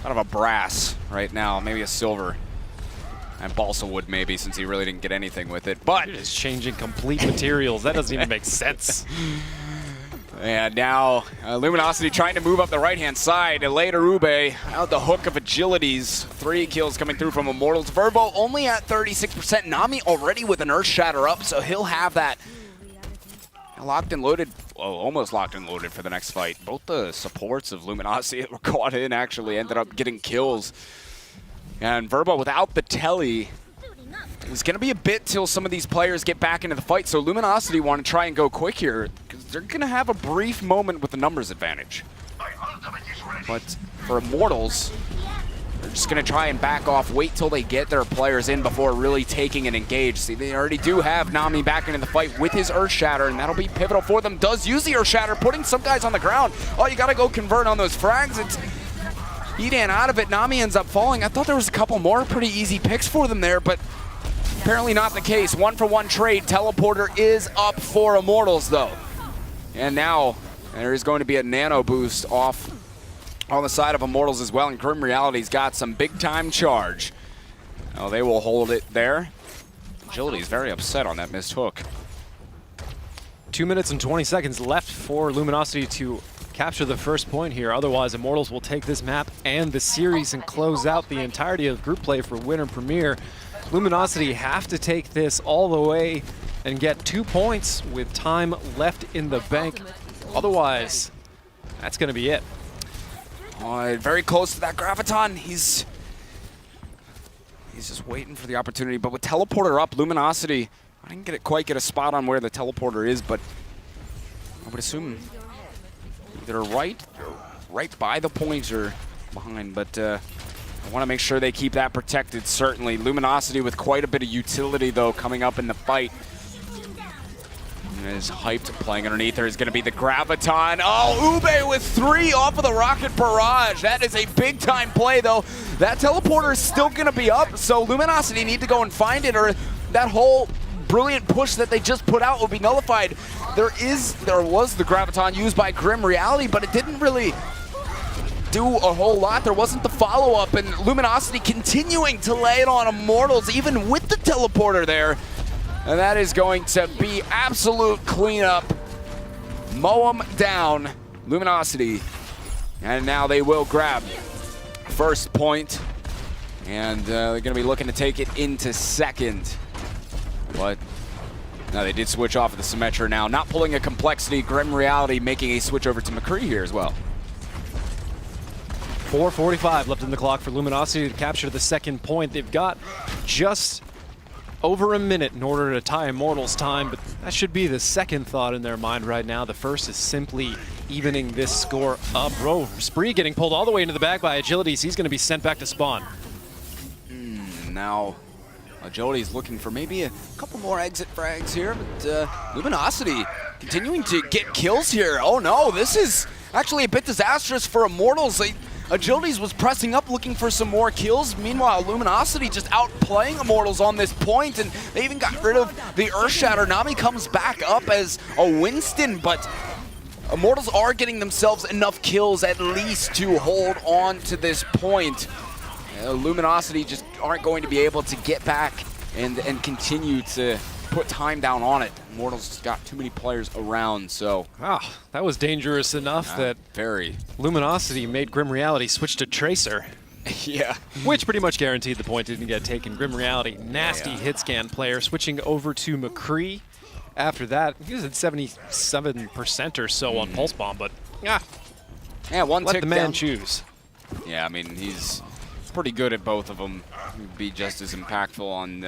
of a brass right now. Maybe a silver. And balsa wood maybe, since he really didn't get anything with it. But it's changing complete materials. That doesn't even make sense. And now Luminosity trying to move up the right-hand side. And later Ube out the hook of Agilities. 3 kills coming through from Immortals. Verbo only at 36%. Nami already with an Earth Shatter up, so he'll have that locked and loaded. Well, almost locked and loaded for the next fight. Both the supports of Luminosity that were caught in actually ended up getting kills. And Verbo without the telly. It's going to be a bit till some of these players get back into the fight, so Luminosity want to try and go quick here, because they're going to have a brief moment with the numbers advantage. But for Immortals, they're just going to try and back off, wait till they get their players in before really taking an engage. See, they already do have Nami back into the fight with his Earth Shatter, and that'll be pivotal for them. Does use the Earth Shatter, putting some guys on the ground. Oh, you got to go convert on those frags. It's Edan out of it. Nami ends up falling. I thought there was a couple more pretty easy picks for them there, but apparently not the case. 1-for-1 trade. Teleporter is up for Immortals, though. And now there is going to be a nano boost off on the side of Immortals as well, and Grim Reality's got some big-time charge. Oh, they will hold it there. Agility's very upset on that missed hook. 2 minutes and 20 seconds left for Luminosity to capture the first point here. Otherwise, Immortals will take this map and the series and close out the entirety of group play for Winter Premier. Luminosity have to take this all the way and get 2 points with time left in the bank. Otherwise, that's going to be it. Very close to that Graviton. He's just waiting for the opportunity. But with Teleporter up, Luminosity, I didn't quite get a spot on where the Teleporter is, but I would assume either right by the point or behind. But I want to make sure they keep that protected, certainly. Luminosity with quite a bit of utility, though, coming up in the fight. Is hyped, playing underneath there is going to be the Graviton. Oh, Ube with 3 off of the Rocket Barrage. That is a big-time play, though. That Teleporter is still going to be up, so Luminosity need to go and find it, or that whole brilliant push that they just put out will be nullified. There was the Graviton used by Grim Reality, but it didn't really do a whole lot. There wasn't the follow-up, and Luminosity continuing to lay it on Immortals, even with the Teleporter there. And that is going to be absolute cleanup. Mow them down, Luminosity. And now they will grab first point. And they're going to be looking to take it into second. But no, they did switch off of the Symmetra now. Not pulling a complexity. Grim Reality making a switch over to McCree here as well. 4:45 left in the clock for Luminosity to capture the second point. They've got just over a minute in order to tie Immortals' time, but that should be the second thought in their mind right now. The first is simply evening this score up. Bro, Spree getting pulled all the way into the back by Agilities. He's going to be sent back to spawn. Now, Agility's looking for maybe a couple more exit frags here, but Luminosity continuing to get kills here. Oh no, this is actually a bit disastrous for Immortals. Agilities was pressing up looking for some more kills. Meanwhile, Luminosity just outplaying Immortals on this point, and they even got rid of the Earthshatter. Nami comes back up as a Winston, but Immortals are getting themselves enough kills at least to hold on to this point. Luminosity just aren't going to be able to get back and continue to put time down on it. Immortals just got too many players around, so. That was dangerous enough that very Luminosity made Grim Reality switch to Tracer. Yeah. Which pretty much guaranteed the point didn't get taken. Grim Reality, nasty hit scan player, switching over to McCree. After that, he was at 77% or so on Pulse Bomb, but yeah, one let tick the man down. choose. Yeah, I mean, he's pretty good at both of them. He'd be just as impactful on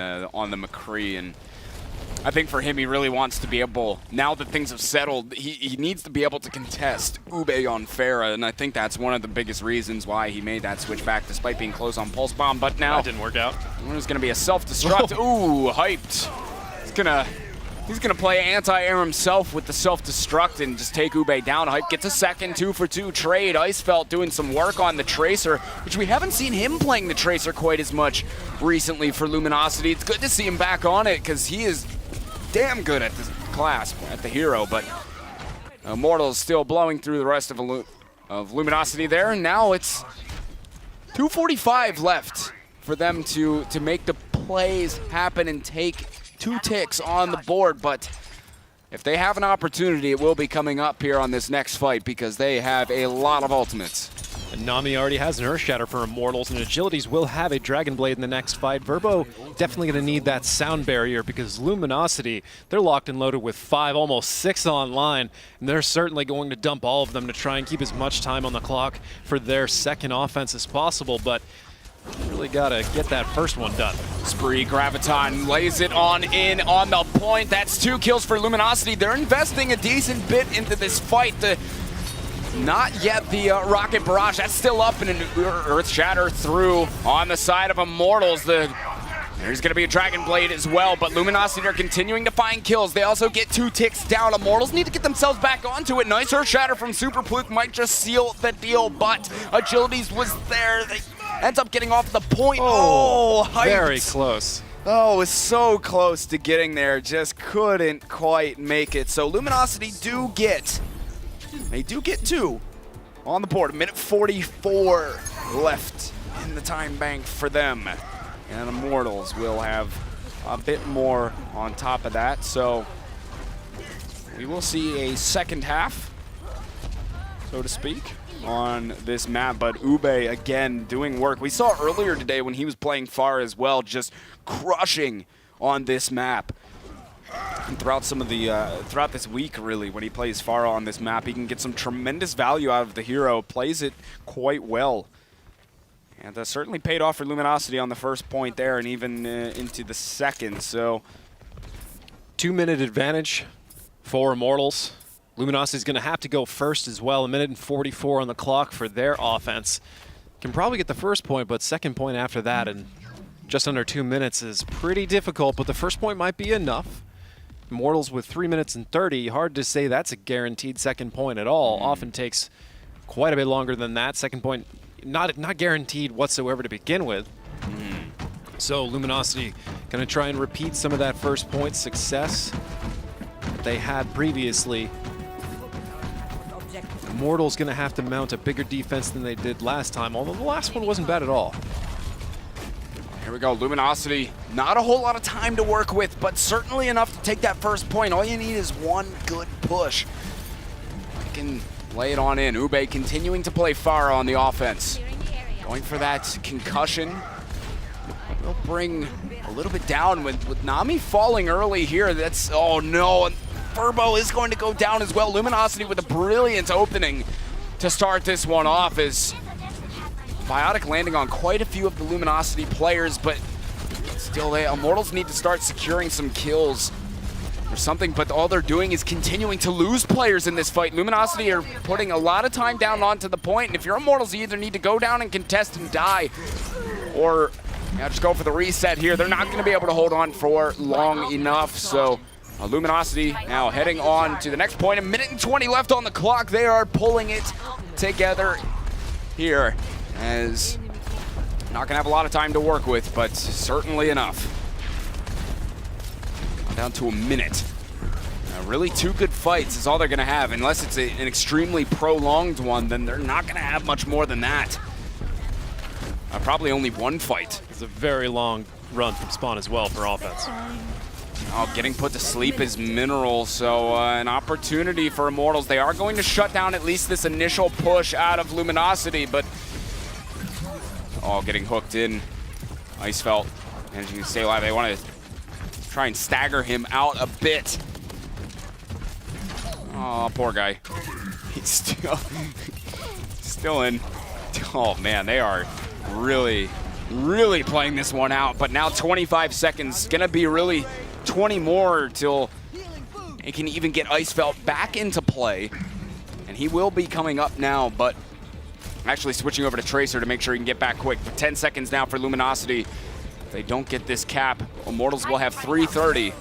the McCree, and I think for him, he really wants to be able, now that things have settled, he needs to be able to contest Ube on Pharah, and I think that's one of the biggest reasons why he made that switch back despite being close on Pulse Bomb. But now that didn't work out. There's going to be a self-destruct. Ooh, hyped. He's gonna play anti-air himself with the self-destruct and just take Ube down. Hype gets a second 2-for-2 trade. Icefelt doing some work on the Tracer, which we haven't seen him playing the Tracer quite as much recently for Luminosity. It's good to see him back on it because he is damn good at this class, at the hero, but Immortals still blowing through the rest of Luminosity there, and now it's 2:45 left for them to make the plays happen and take 2 ticks on the board. But if they have an opportunity, it will be coming up here on this next fight because they have a lot of ultimates. And Nami already has an Earthshatter for Immortals, and Agilities will have a Dragon Blade in the next fight. Verbo definitely going to need that sound barrier because Luminosity, they're locked and loaded with 5, almost 6 online, and they're certainly going to dump all of them to try and keep as much time on the clock for their second offense as possible, but really got to get that first one done. Spree, Graviton lays it in on the point. That's 2 kills for Luminosity. They're investing a decent bit into this fight. Not yet the Rocket Barrage. That's still up, and an Earthshatter through on the side of Immortals. There's going to be a Dragon Blade as well, but Luminosity are continuing to find kills. They also get 2 ticks down. Immortals need to get themselves back onto it. Nice Earthshatter from Super Pluke might just seal the deal, but Agilities was there. They ends up getting off the point. Oh, hyped. very close. Oh, was so close to getting there, just couldn't quite make it. So Luminosity do get 2 on the board. 1:44 left in the time bank for them. And Immortals will have a bit more on top of that. So we will see a second half, so to speak, on this map. But Ube, again, doing work. We saw earlier today when he was playing far as well, just crushing on this map. And throughout some of the throughout this week, really, when he plays far on this map, he can get some tremendous value out of the hero. Plays it quite well, and certainly paid off for Luminosity on the first point there, and even into the second. So, 2-minute advantage for Immortals. Luminosity's going to have to go first as well. 1:44 on the clock for their offense. Can probably get the first point, but second point after that, and just under 2 minutes is pretty difficult, but the first point might be enough. Immortals with 3 minutes and 30, hard to say that's a guaranteed second point at all. Often takes quite a bit longer than that. Second point, not guaranteed whatsoever to begin with. So Luminosity going to try and repeat some of that first point success they had previously. Immortals going to have to mount a bigger defense than they did last time, although the last one wasn't bad at all. here we go, Luminosity. Not a whole lot of time to work with, but certainly enough to take that first point. All you need is one good push. You can lay it on in. Ube continuing to play far on the offense. Going for that concussion. Will bring a little bit down with Nami falling early here. That's, oh no, and Furbo is going to go down as well. Luminosity with a brilliant opening to start this one off, as Biotic landing on quite a few of the Luminosity players, but still, the Immortals need to start securing some kills or something, but all they're doing is continuing to lose players in this fight. Luminosity are putting a lot of time down onto the point, and if you're Immortals, you either need to go down and contest and die, or just go for the reset here. They're not going to be able to hold on for long enough, so Luminosity now heading on to the next point. 1:20 left on the clock. They are pulling it together here, as not gonna have a lot of time to work with, but certainly enough. Down to a minute. Really 2 good fights is all they're gonna have. Unless it's an extremely prolonged one, then they're not gonna have much more than that. Probably only 1 fight. It's a very long run from spawn as well for offense. Oh, getting put to sleep is Mineral, so an opportunity for Immortals. They are going to shut down at least this initial push out of Luminosity, but getting hooked in. Icefelt, as you can stay alive. They want to try and stagger him out a bit. Oh, poor guy. He's still in. Oh man, they are really playing this one out. But now 25 seconds, gonna be really 20 more till it can even get Icefelt back into play. And he will be coming up now, but actually switching over to Tracer to make sure he can get back quick. 10 seconds now for Luminosity. If they don't get this cap, Immortals will have 3:30.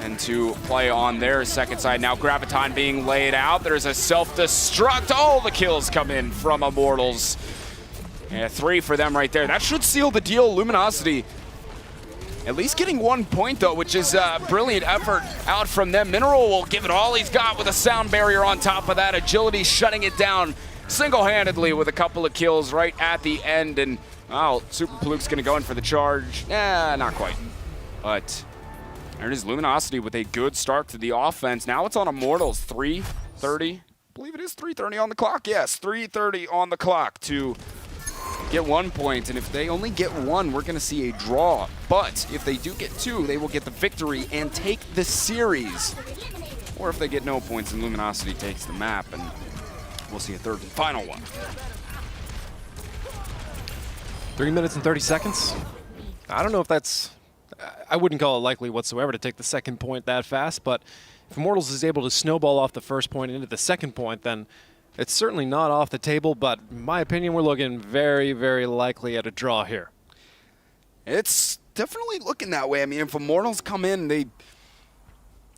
And to play on their second side. Now Graviton being laid out. There's a self-destruct. All the kills come in from Immortals. Yeah, 3 for them right there. That should seal the deal. Luminosity at least getting 1 point though, which is a brilliant effort out from them. Mineral will give it all he's got with a sound barrier on top of that. Agility shutting it down single-handedly with a couple of kills right at the end. And Super Paluke's gonna go in for the charge. Not quite. But there it is, Luminosity with a good start to the offense. Now it's on Immortals, 3:30. I believe it is 3:30 on the clock. Yes, 3:30 on the clock to get 1 point. And if they only get 1, we're gonna see a draw. But if they do get 2, they will get the victory and take the series. Or if they get no points, then Luminosity takes the map, and we'll see a third and final one. 3 minutes and 30 seconds. I don't know if that's, I wouldn't call it likely whatsoever to take the second point that fast, but if Immortals is able to snowball off the first point into the second point, then it's certainly not off the table, but in my opinion, we're looking very, very likely at a draw here. It's definitely looking that way. I mean, if Immortals come in, they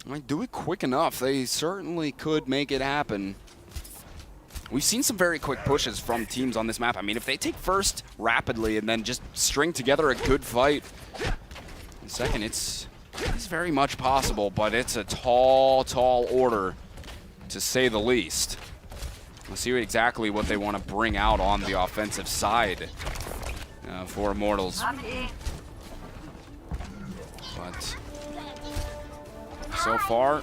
might do it quick enough. They certainly could make it happen. we've seen some very quick pushes from teams on this map. I mean, if they take first rapidly and then just string together a good fight, in second, it's very much possible, but it's a tall, tall order, to say the least. Let's see exactly what they want to bring out on the offensive side for Immortals. But so far,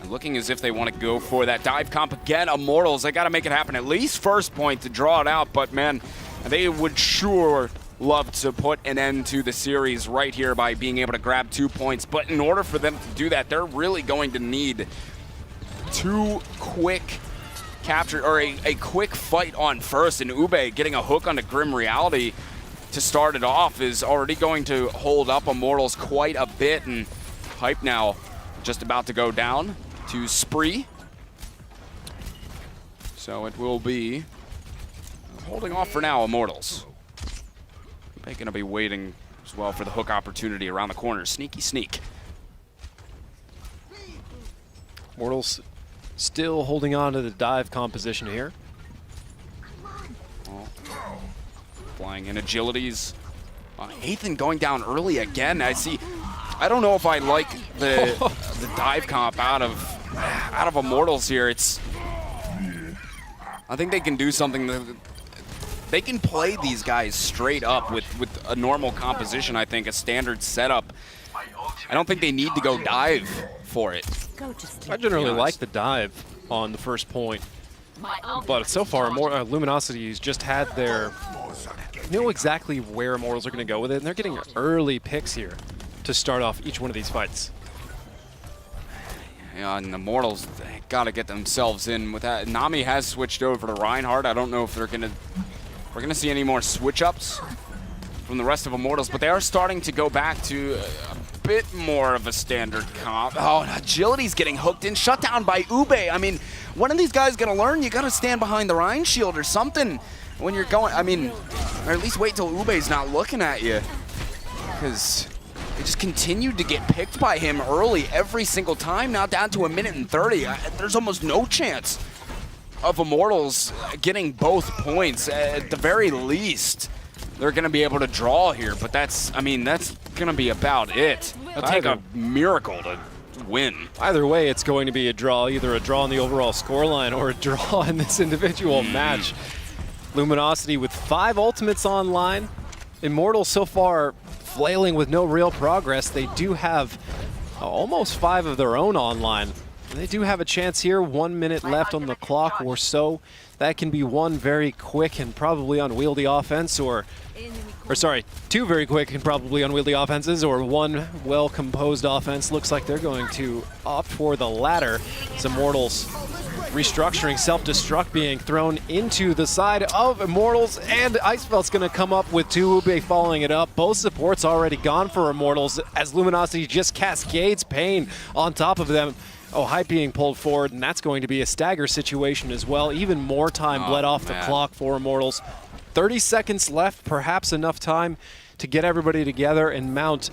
looking as if they want to go for that dive comp again. Immortals, they got to make it happen. At least first point to draw it out, but man, they would sure love to put an end to the series right here by being able to grab 2 points. But in order for them to do that, they're really going to need 2 quick capture, or a quick fight on first, and Ube getting a hook onto Grim Reality to start it off is already going to hold up Immortals quite a bit, and Hype now just about to go down to Spree. So it will be holding off for now, Immortals. They're going to be waiting as well for the hook opportunity around the corner. Sneaky sneak. Immortals still holding on to the dive composition here. Oh. Flying in agilities. Ethan going down early again. I don't know if I like the dive comp out of Immortals here. I think they can do something. They can play these guys straight up with a normal composition, I think, a standard setup. I don't think they need to go dive for it. I generally like the dive on the first point, but so far, Luminosity's just had their... know exactly where Immortals are going to go with it, and they're getting early picks here to start off each one of these fights. Yeah, and Immortals, they got to get themselves in with that. Nami has switched over to Reinhardt. I don't know if we're going to see any more switch-ups from the rest of Immortals, but they are starting to go back to a bit more of a standard comp. Oh, and Agility's getting hooked in, shut down by Ube. I mean, when are these guys going to learn? You got to stand behind the Rhine shield or something when you're going. I mean, or at least wait till Ube's not looking at you, because they just continued to get picked by him early every single time. Now down to 1:30. There's almost no chance of Immortals getting both points. At the very least, they're going to be able to draw here, but that's going to be about it. It'll take a miracle to win. Either way, it's going to be a draw, either a draw in the overall scoreline or a draw in this individual match. Luminosity with 5 ultimates online. Immortals so far flailing with no real progress. They do have almost 5 of their own online. They do have a chance here. 1 minute left on the clock or so. That can be one very quick and probably unwieldy offense, or sorry, 2 very quick and probably unwieldy offenses, or 1 well-composed offense. Looks like they're going to opt for the latter. It's Immortals restructuring, self-destruct being thrown into the side of Immortals, and Icefelt's going to come up with 2, Ube following it up. Both supports already gone for Immortals as Luminosity just cascades pain on top of them. Oh, Hype being pulled forward, and that's going to be a stagger situation as well. Even more time bled off the clock for Immortals. 30 seconds left, perhaps enough time to get everybody together and mount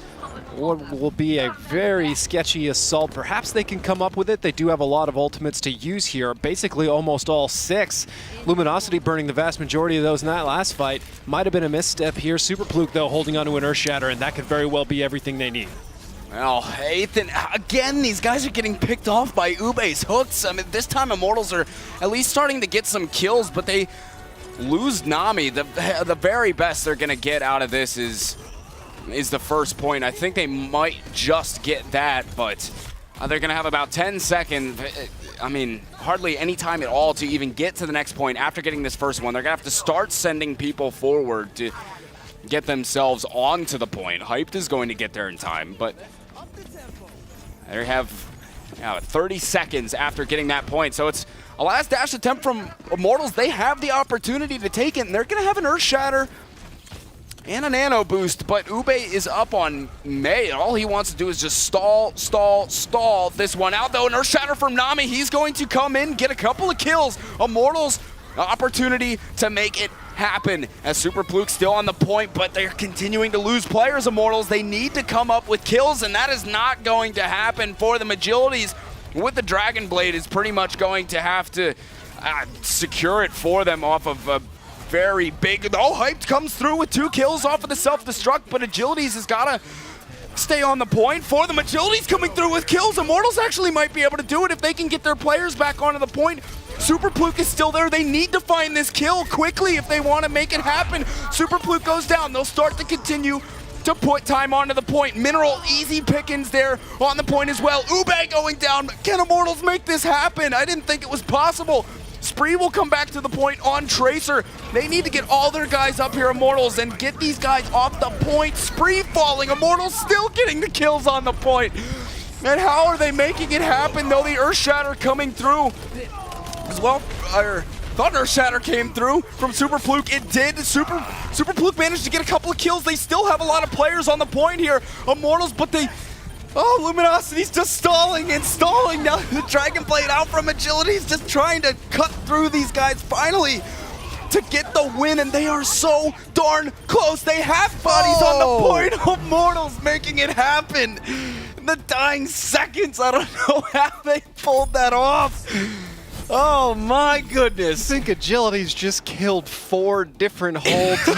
what will be a very sketchy assault. Perhaps they can come up with it. They do have a lot of ultimates to use here, basically almost all 6. Luminosity burning the vast majority of those in that last fight. Might have been a misstep here. Super Pluke, though, holding onto an Earth Shatter, and that could very well be everything they need. Well, Ethan, again, these guys are getting picked off by Ube's hooks. I mean, this time Immortals are at least starting to get some kills, but they lose Nami. The very best they're going to get out of this is the first point. I think they might just get that, but they're going to have about 10 seconds. I mean, hardly any time at all to even get to the next point after getting this first one. They're going to have to start sending people forward to get themselves onto the point. Hyped is going to get there in time, but they have 30 seconds after getting that point. So it's a last dash attempt from Immortals. They have the opportunity to take it, and they're going to have an Earth Shatter and a Nano Boost, but Ube is up on May. All he wants to do is just stall this one out, though. An Earth Shatter from Nami. He's going to come in, get a couple of kills. Immortals, opportunity to make it happen as Super Pluke still on the point, but they're continuing to lose players. Immortals, they need to come up with kills, and that is not going to happen for them. Agilities with the Dragon Blade is pretty much going to have to secure it for them off of a very big. Oh, Hyped comes through with 2 kills off of the self-destruct, but Agilities has got to stay on the point for them. Agility's coming through with kills. Immortals actually might be able to do it if they can get their players back onto the point. Super Pluke is still there. They need to find this kill quickly if they want to make it happen. Super Pluke goes down. They'll start to continue to put time onto the point. Mineral, easy pickings there on the point as well. Ube going down. Can Immortals make this happen? I didn't think it was possible. Spree will come back to the point on Tracer. They need to get all their guys up here, Immortals, and get these guys off the point. Spree falling. Immortals still getting the kills on the point. And how are they making it happen, though? The Earth Shatter coming through as well. Thunder Shatter came through from Super Pluke. It did. Super Pluke managed to get a couple of kills. They still have a lot of players on the point here. Immortals, but they... Oh, Luminosity's just stalling and stalling. Now the Dragon Blade out from Agility's just trying to cut through these guys finally to get the win, and they are so darn close. They have bodies on the point. Immortals making it happen. In the dying seconds, I don't know how they pulled that off. Oh my goodness. I think Agility's just killed 4 different whole teams.